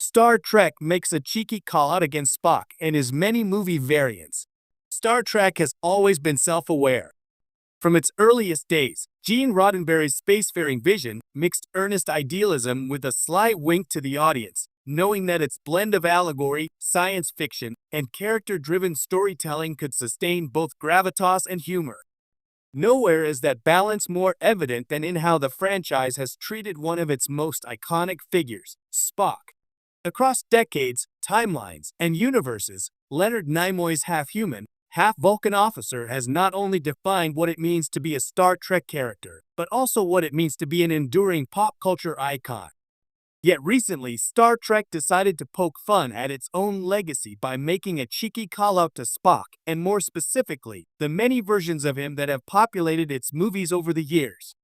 Star Trek makes a cheeky call-out against Spock and his many movie variants. Star Trek has always been self-aware. From its earliest days, Gene Roddenberry's spacefaring vision mixed earnest idealism with a sly wink to the audience, knowing that its blend of allegory, science fiction, and character-driven storytelling could sustain both gravitas and humor. Nowhere is that balance more evident than in how the franchise has treated one of its most iconic figures, Spock. Across decades, timelines, and universes, Leonard Nimoy's half-human, half-Vulcan officer has not only defined what it means to be a Star Trek character, but also what it means to be an enduring pop culture icon. Yet recently, Star Trek decided to poke fun at its own legacy by making a cheeky call-out to Spock, and more specifically, the many versions of him that have populated its movies over the years.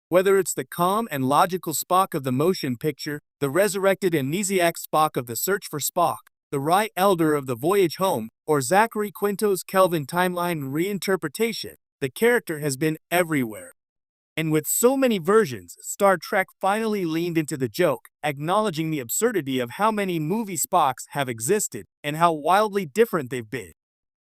Whether it's the calm and logical Spock of the motion picture, the resurrected amnesiac Spock of The Search for Spock, the wry elder of The Voyage Home, or Zachary Quinto's Kelvin timeline reinterpretation, the character has been everywhere. And with so many versions, Star Trek finally leaned into the joke, acknowledging the absurdity of how many movie Spocks have existed and how wildly different they've been.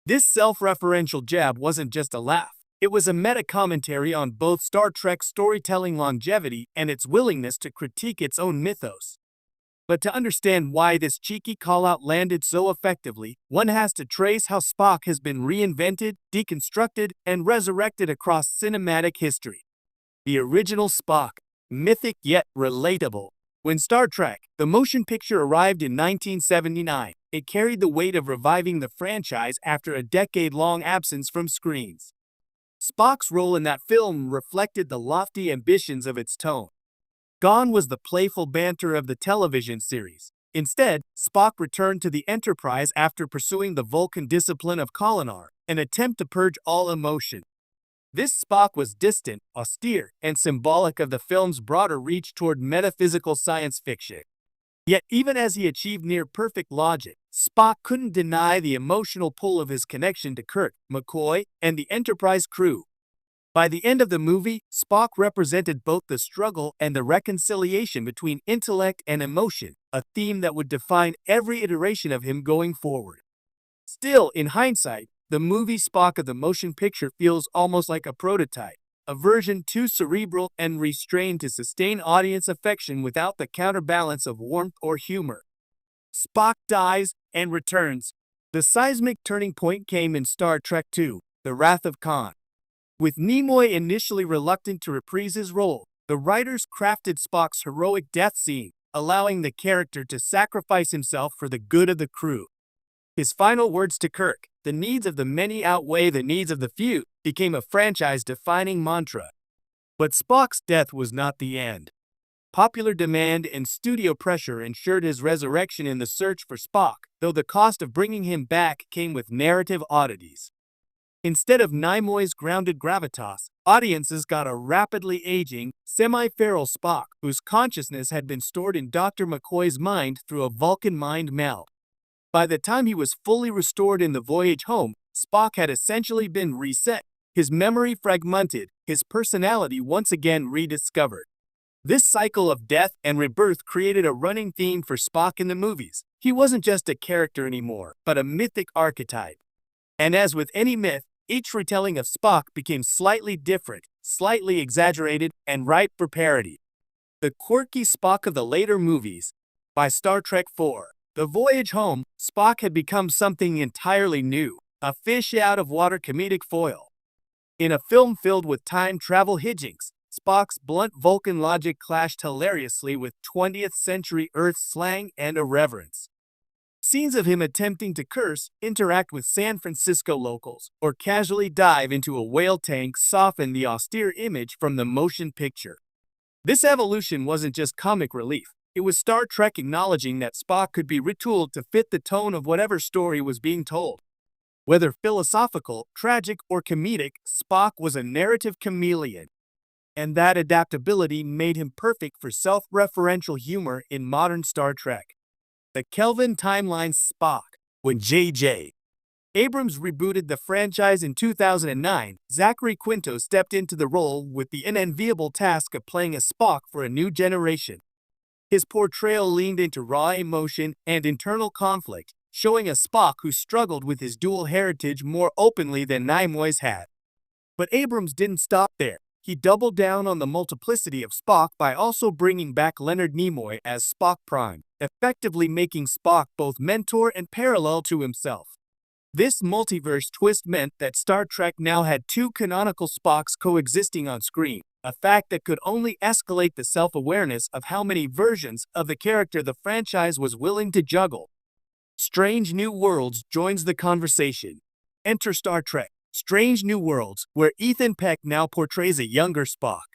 This self-referential jab wasn't just a laugh. It was a meta-commentary on both Star Trek's storytelling longevity and its willingness to critique its own mythos. But to understand why this cheeky call-out landed so effectively, one has to trace how Spock has been reinvented, deconstructed, and resurrected across cinematic history. The original Spock, mythic yet relatable. When Star Trek, the motion picture arrived in 1979, it carried the weight of reviving the franchise after a decade-long absence from screens. Spock's role in that film reflected the lofty ambitions of its tone. Gone was the playful banter of the television series. Instead, Spock returned to the Enterprise after pursuing the Vulcan discipline of Kolinahr, an attempt to purge all emotion. This Spock was distant, austere, and symbolic of the film's broader reach toward metaphysical science fiction. Yet even as he achieved near-perfect logic, Spock couldn't deny the emotional pull of his connection to Kirk, McCoy, and the Enterprise crew. By the end of the movie, Spock represented both the struggle and the reconciliation between intellect and emotion, a theme that would define every iteration of him going forward. Still, in hindsight, the movie Spock of the motion picture feels almost like a prototype, a version too cerebral and restrained to sustain audience affection without the counterbalance of warmth or humor. Spock dies and returns. The seismic turning point came in Star Trek II, The Wrath of Khan. With Nimoy initially reluctant to reprise his role, the writers crafted Spock's heroic death scene, allowing the character to sacrifice himself for the good of the crew. His final words to Kirk, "The needs of the many outweigh the needs of the few," became a franchise-defining mantra. But Spock's death was not the end. Popular demand and studio pressure ensured his resurrection in The Search for Spock, though the cost of bringing him back came with narrative oddities. Instead of Nimoy's grounded gravitas, audiences got a rapidly aging, semi-feral Spock whose consciousness had been stored in Dr. McCoy's mind through a Vulcan mind meld. By the time he was fully restored in The Voyage Home, Spock had essentially been reset, his memory fragmented, his personality once again rediscovered. This cycle of death and rebirth created a running theme for Spock in the movies. He wasn't just a character anymore, but a mythic archetype. And as with any myth, each retelling of Spock became slightly different, slightly exaggerated, and ripe for parody. The quirky Spock of the later movies. By Star Trek IV, The Voyage Home, Spock had become something entirely new, a fish-out-of-water comedic foil. In a film filled with time travel hijinks, Spock's blunt Vulcan logic clashed hilariously with 20th century Earth slang and irreverence. Scenes of him attempting to curse, interact with San Francisco locals, or casually dive into a whale tank softened the austere image from the motion picture. This evolution wasn't just comic relief. It was Star Trek acknowledging that Spock could be retooled to fit the tone of whatever story was being told. Whether philosophical, tragic, or comedic, Spock was a narrative chameleon. And that adaptability made him perfect for self-referential humor in modern Star Trek. The Kelvin timeline Spock. When J.J. Abrams rebooted the franchise in 2009, Zachary Quinto stepped into the role with the unenviable task of playing a Spock for a new generation. His portrayal leaned into raw emotion and internal conflict, showing a Spock who struggled with his dual heritage more openly than Nimoy's had. But Abrams didn't stop there. He doubled down on the multiplicity of Spock by also bringing back Leonard Nimoy as Spock Prime, effectively making Spock both mentor and parallel to himself. This multiverse twist meant that Star Trek now had two canonical Spocks coexisting on screen, a fact that could only escalate the self-awareness of how many versions of the character the franchise was willing to juggle. Strange New Worlds joins the conversation. Enter Star Trek: Strange New Worlds, where Ethan Peck now portrays a younger Spock.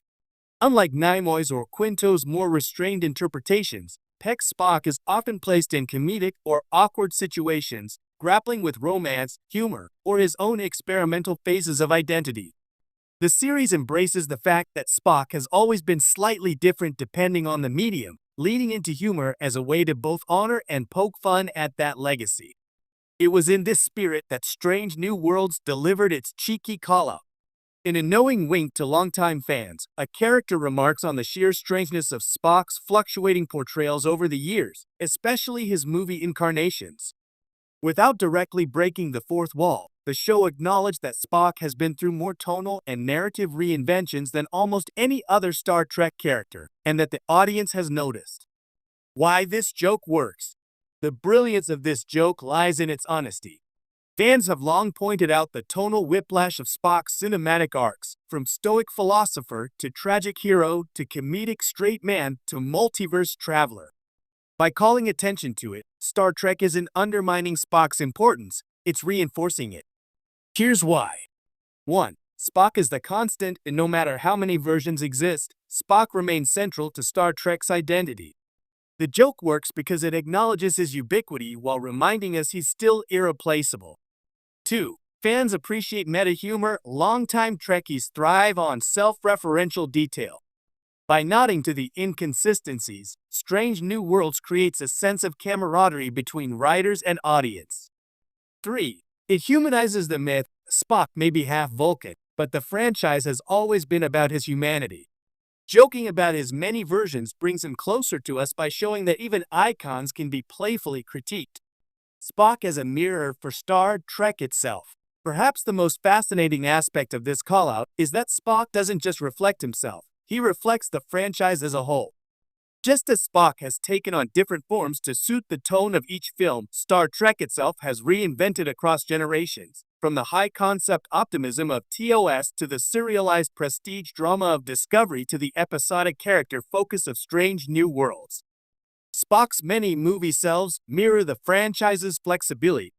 Unlike Nimoy's or Quinto's more restrained interpretations, Peck's Spock is often placed in comedic or awkward situations, grappling with romance, humor, or his own experimental phases of identity. The series embraces the fact that Spock has always been slightly different depending on the medium, leading into humor as a way to both honor and poke fun at that legacy. It was in this spirit that Strange New Worlds delivered its cheeky call-out. In a knowing wink to longtime fans, a character remarks on the sheer strangeness of Spock's fluctuating portrayals over the years, especially his movie incarnations. Without directly breaking the fourth wall, the show acknowledged that Spock has been through more tonal and narrative reinventions than almost any other Star Trek character, and that the audience has noticed. Why this joke works? The brilliance of this joke lies in its honesty. Fans have long pointed out the tonal whiplash of Spock's cinematic arcs, from stoic philosopher to tragic hero to comedic straight man to multiverse traveler. By calling attention to it, Star Trek isn't undermining Spock's importance, it's reinforcing it. Here's why. 1. Spock is the constant, and no matter how many versions exist, Spock remains central to Star Trek's identity. The joke works because it acknowledges his ubiquity while reminding us he's still irreplaceable. 2. Fans appreciate meta-humor. Longtime Trekkies thrive on self-referential detail. By nodding to the inconsistencies, Strange New Worlds creates a sense of camaraderie between writers and audience. 3. It humanizes the myth. Spock may be half Vulcan, but the franchise has always been about his humanity. Joking about his many versions brings him closer to us by showing that even icons can be playfully critiqued. Spock as a mirror for Star Trek itself. Perhaps the most fascinating aspect of this callout is that Spock doesn't just reflect himself, he reflects the franchise as a whole. Just as Spock has taken on different forms to suit the tone of each film, Star Trek itself has reinvented across generations, from the high-concept optimism of TOS to the serialized prestige drama of Discovery to the episodic character focus of Strange New Worlds. Spock's many movie selves mirror the franchise's flexibility,